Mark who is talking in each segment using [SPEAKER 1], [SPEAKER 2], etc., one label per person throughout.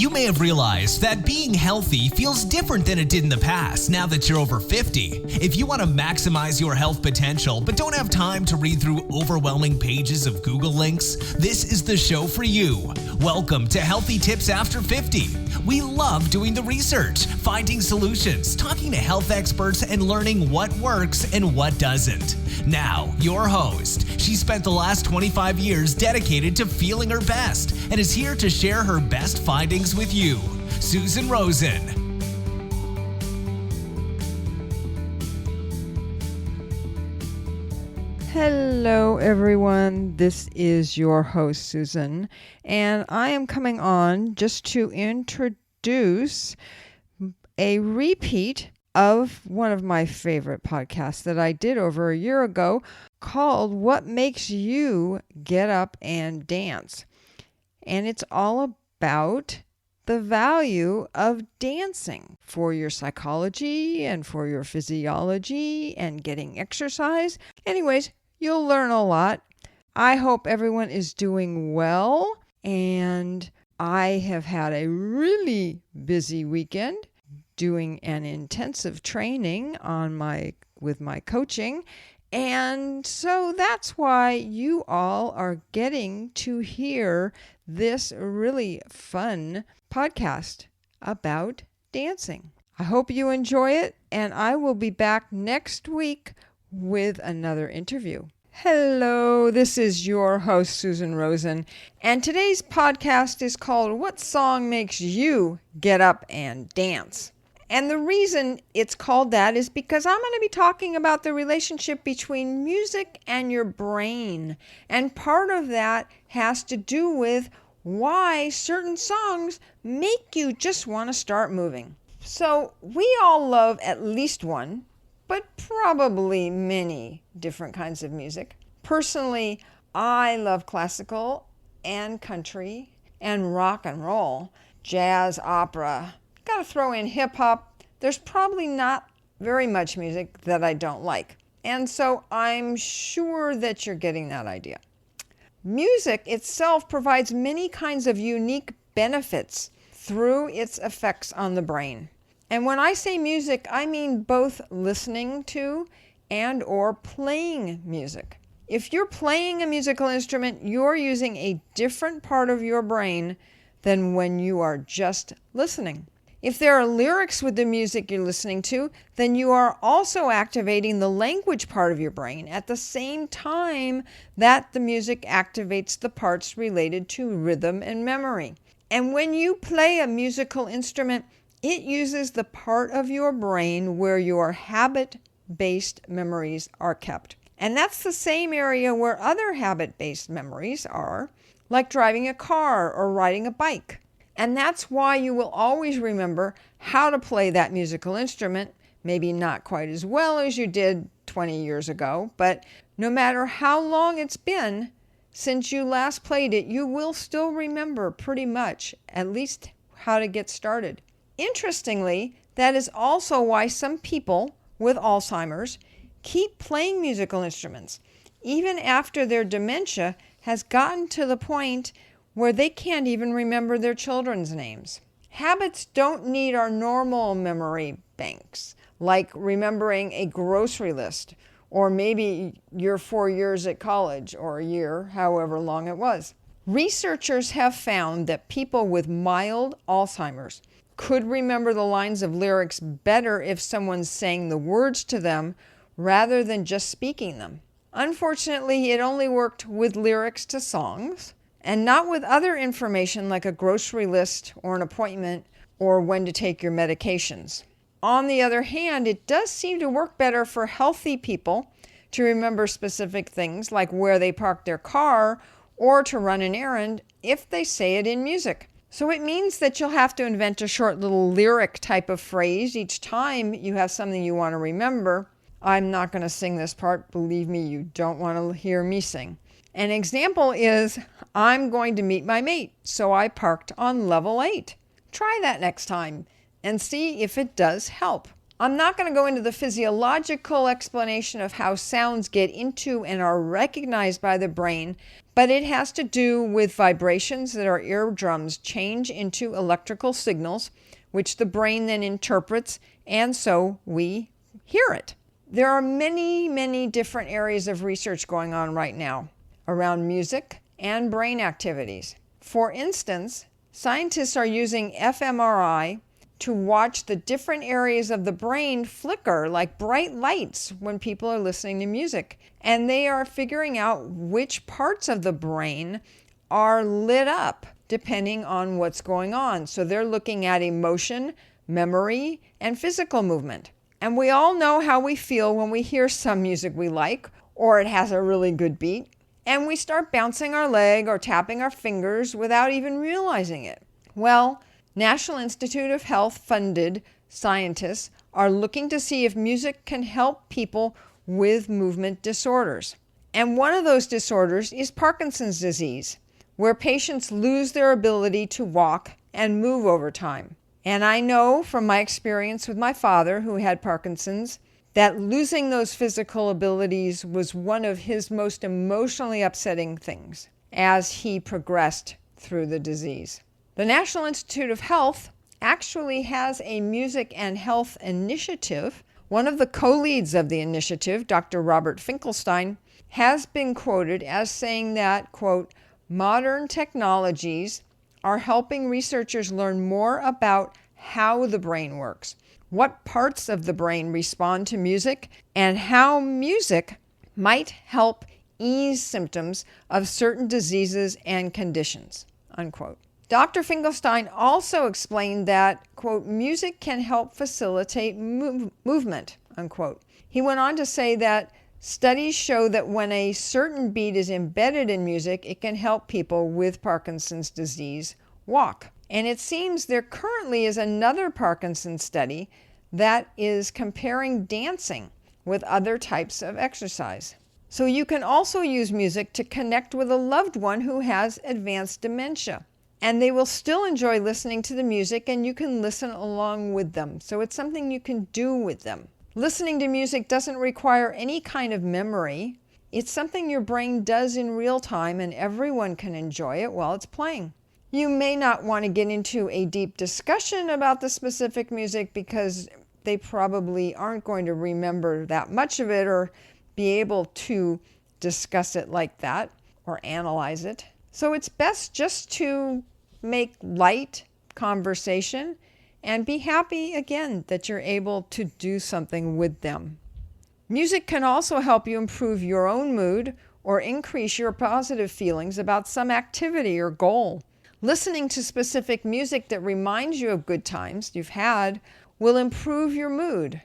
[SPEAKER 1] You may have realized that being healthy feels different than it did in the past now that you're over 50. If you want to maximize your health potential but don't have time to read through overwhelming pages of Google links, this is the show for you. Welcome to Healthy Tips After 50. We love doing the research, finding solutions, talking to health experts, and learning what works and what doesn't. Now, your host. She spent the last 25 years dedicated to feeling her best and is here to share her best findings with you, Susan Rosen.
[SPEAKER 2] Hello, everyone. This is your host, Susan, and I am coming on just to introduce a repeat of one of my favorite podcasts that I did over a year ago called What Makes You Get Up and Dance. And it's all about the value of dancing for your psychology and for your physiology and getting exercise. Anyways, you'll learn a lot. I hope everyone is doing well, and I have had a really busy weekend doing an intensive training with my coaching. And so that's why you all are getting to hear this really fun podcast about dancing. I hope you enjoy it, and I will be back next week with another interview. Hello, this is your host, Susan Rosen, and today's podcast is called What Song Makes You Get Up and Dance? And the reason it's called that is because I'm going to be talking about the relationship between music and your brain. And part of that has to do with why certain songs make you just want to start moving. So we all love at least one, but probably many different kinds of music. Personally, I love classical and country and rock and roll, jazz, opera. Got to throw in hip hop. There's probably not very much music that I don't like. And so I'm sure that you're getting that idea. Music itself provides many kinds of unique benefits through its effects on the brain. And when I say music, I mean both listening to and or playing music. If you're playing a musical instrument, you're using a different part of your brain than when you are just listening. If there are lyrics with the music you're listening to, then you are also activating the language part of your brain at the same time that the music activates the parts related to rhythm and memory. And when you play a musical instrument, it uses the part of your brain where your habit-based memories are kept. And that's the same area where other habit-based memories are, like driving a car or riding a bike. And that's why you will always remember how to play that musical instrument, maybe not quite as well as you did 20 years ago, but no matter how long it's been since you last played it, you will still remember pretty much, at least how to get started. Interestingly, that is also why some people with Alzheimer's keep playing musical instruments, even after their dementia has gotten to the point where they can't even remember their children's names. Habits don't need our normal memory banks, like remembering a grocery list, or maybe your 4 years at college, or a year, however long it was. Researchers have found that people with mild Alzheimer's could remember the lines of lyrics better if someone sang the words to them rather than just speaking them. Unfortunately, it only worked with lyrics to songs, and not with other information like a grocery list or an appointment or when to take your medications. On the other hand, it does seem to work better for healthy people to remember specific things like where they parked their car or to run an errand if they say it in music. So it means that you'll have to invent a short little lyric type of phrase each time you have something you want to remember. I'm not going to sing this part. Believe me, you don't want to hear me sing. An example is, I'm going to meet my mate, so I parked on level 8. Try that next time and see if it does help. I'm not going to go into the physiological explanation of how sounds get into and are recognized by the brain, but it has to do with vibrations that our eardrums change into electrical signals, which the brain then interprets, and so we hear it. There are many, many different areas of research going on right now around music and brain activities. For instance, scientists are using fMRI to watch the different areas of the brain flicker like bright lights when people are listening to music. And they are figuring out which parts of the brain are lit up depending on what's going on. So they're looking at emotion, memory, and physical movement. And we all know how we feel when we hear some music we like, or it has a really good beat, and we start bouncing our leg or tapping our fingers without even realizing it. Well, National Institute of Health funded scientists are looking to see if music can help people with movement disorders. And one of those disorders is Parkinson's disease, where patients lose their ability to walk and move over time. And I know from my experience with my father, who had Parkinson's, that losing those physical abilities was one of his most emotionally upsetting things as he progressed through the disease. The National Institute of Health actually has a music and health initiative. One of the co-leads of the initiative, Dr. Robert Finkelstein, has been quoted as saying that, quote, modern technologies are helping researchers learn more about how the brain works, what parts of the brain respond to music, and how music might help ease symptoms of certain diseases and conditions, unquote. Dr. Finkelstein also explained that, quote, music can help facilitate movement, unquote. He went on to say that studies show that when a certain beat is embedded in music, it can help people with Parkinson's disease walk. And it seems there currently is another Parkinson's study that is comparing dancing with other types of exercise. So you can also use music to connect with a loved one who has advanced dementia. And they will still enjoy listening to the music, and you can listen along with them. So it's something you can do with them. Listening to music doesn't require any kind of memory. It's something your brain does in real time, and everyone can enjoy it while it's playing. You may not want to get into a deep discussion about the specific music because they probably aren't going to remember that much of it or be able to discuss it like that or analyze it. So it's best just to make light conversation and be happy again that you're able to do something with them. Music can also help you improve your own mood or increase your positive feelings about some activity or goal. Listening to specific music that reminds you of good times you've had will improve your mood.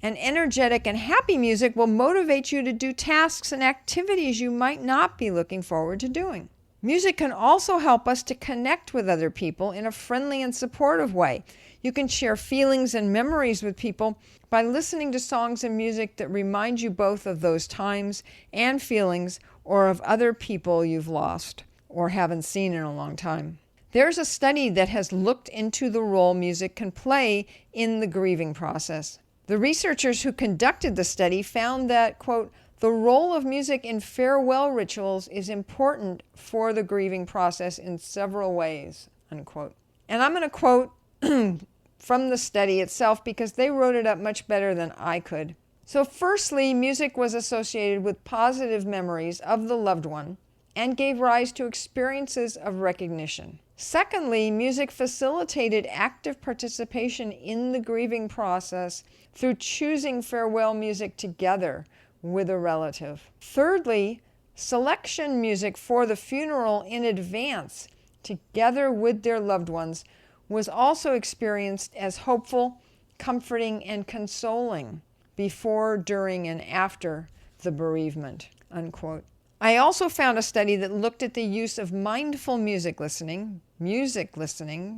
[SPEAKER 2] And energetic and happy music will motivate you to do tasks and activities you might not be looking forward to doing. Music can also help us to connect with other people in a friendly and supportive way. You can share feelings and memories with people by listening to songs and music that remind you both of those times and feelings or of other people you've lost or haven't seen in a long time. There's a study that has looked into the role music can play in the grieving process. The researchers who conducted the study found that, quote, the role of music in farewell rituals is important for the grieving process in several ways, unquote. And I'm going to quote from the study itself because they wrote it up much better than I could. So firstly, music was associated with positive memories of the loved one and gave rise to experiences of recognition. Secondly, music facilitated active participation in the grieving process through choosing farewell music together with a relative. Thirdly, selection music for the funeral in advance, together with their loved ones, was also experienced as hopeful, comforting, and consoling before, during, and after the bereavement, unquote. I also found a study that looked at the use of mindful music listening,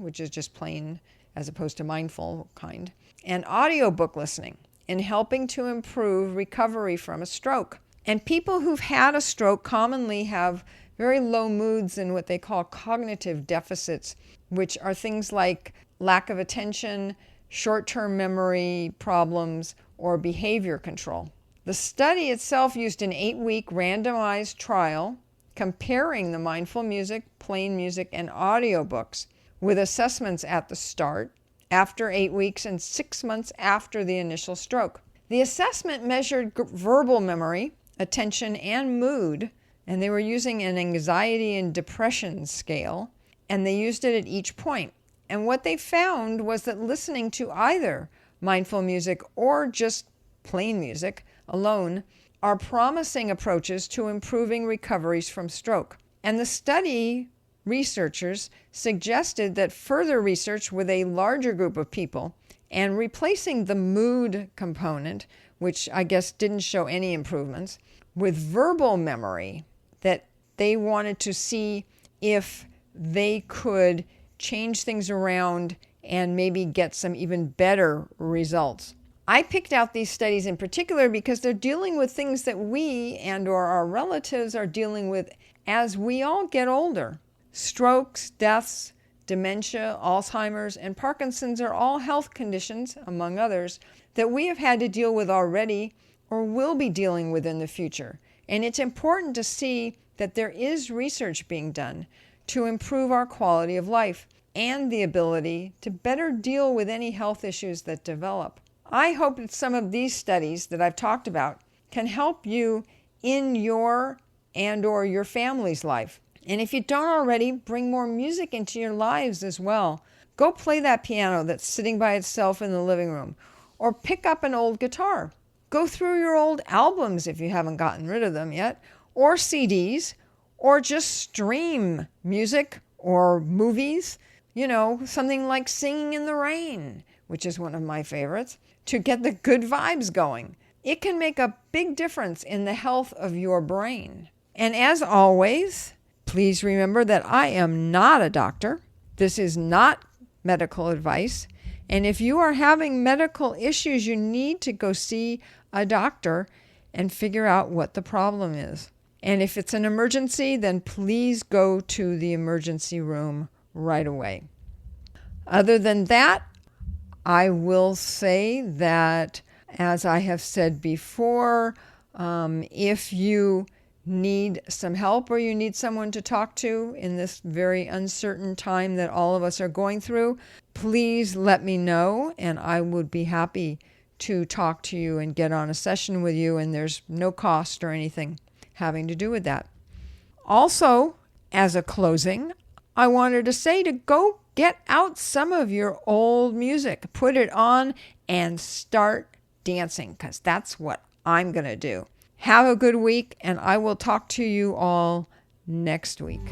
[SPEAKER 2] which is just plain as opposed to mindful kind, and audiobook listening in helping to improve recovery from a stroke. And people who've had a stroke commonly have very low moods and what they call cognitive deficits, which are things like lack of attention, short-term memory problems, or behavior control. The study itself used an 8-week randomized trial comparing the mindful music, plain music, and audiobooks with assessments at the start, after 8 weeks, and 6 months after the initial stroke. The assessment measured verbal memory, attention, and mood, and they were using an anxiety and depression scale, and they used it at each point. And what they found was that listening to either mindful music or just plain music alone are promising approaches to improving recoveries from stroke. And the study researchers suggested that further research with a larger group of people and replacing the mood component, which I guess didn't show any improvements, with verbal memory, that they wanted to see if they could change things around and maybe get some even better results. I picked out these studies in particular because they're dealing with things that we and or our relatives are dealing with as we all get older. Strokes, deaths, dementia, Alzheimer's, and Parkinson's are all health conditions, among others, that we have had to deal with already or will be dealing with in the future. And it's important to see that there is research being done to improve our quality of life and the ability to better deal with any health issues that develop. I hope that some of these studies that I've talked about can help you in your and or your family's life. And if you don't already, bring more music into your lives as well. Go play that piano that's sitting by itself in the living room, or pick up an old guitar. Go through your old albums if you haven't gotten rid of them yet, or CDs, or just stream music or movies, something like Singing in the Rain, which is one of my favorites, to get the good vibes going. It can make a big difference in the health of your brain. And as always, please remember that I am not a doctor. This is not medical advice. And if you are having medical issues, you need to go see a doctor and figure out what the problem is. And if it's an emergency, then please go to the emergency room right away. Other than that, I will say that, as I have said before, if you need some help or you need someone to talk to in this very uncertain time that all of us are going through, please let me know, and I would be happy to talk to you and get on a session with you, and there's no cost or anything having to do with that. Also, as a closing, I wanted to say to go get out some of your old music, put it on, and start dancing, because that's what I'm going to do. Have a good week, and I will talk to you all next week.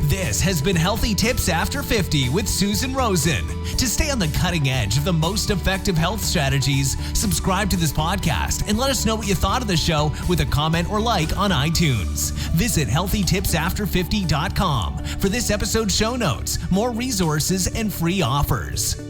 [SPEAKER 1] This has been Healthy Tips After 50 with Susan Rosen. To stay on the cutting edge of the most effective health strategies, subscribe to this podcast and let us know what you thought of the show with a comment or like on iTunes. Visit healthytipsafter50.com for this episode's show notes, more resources, and free offers.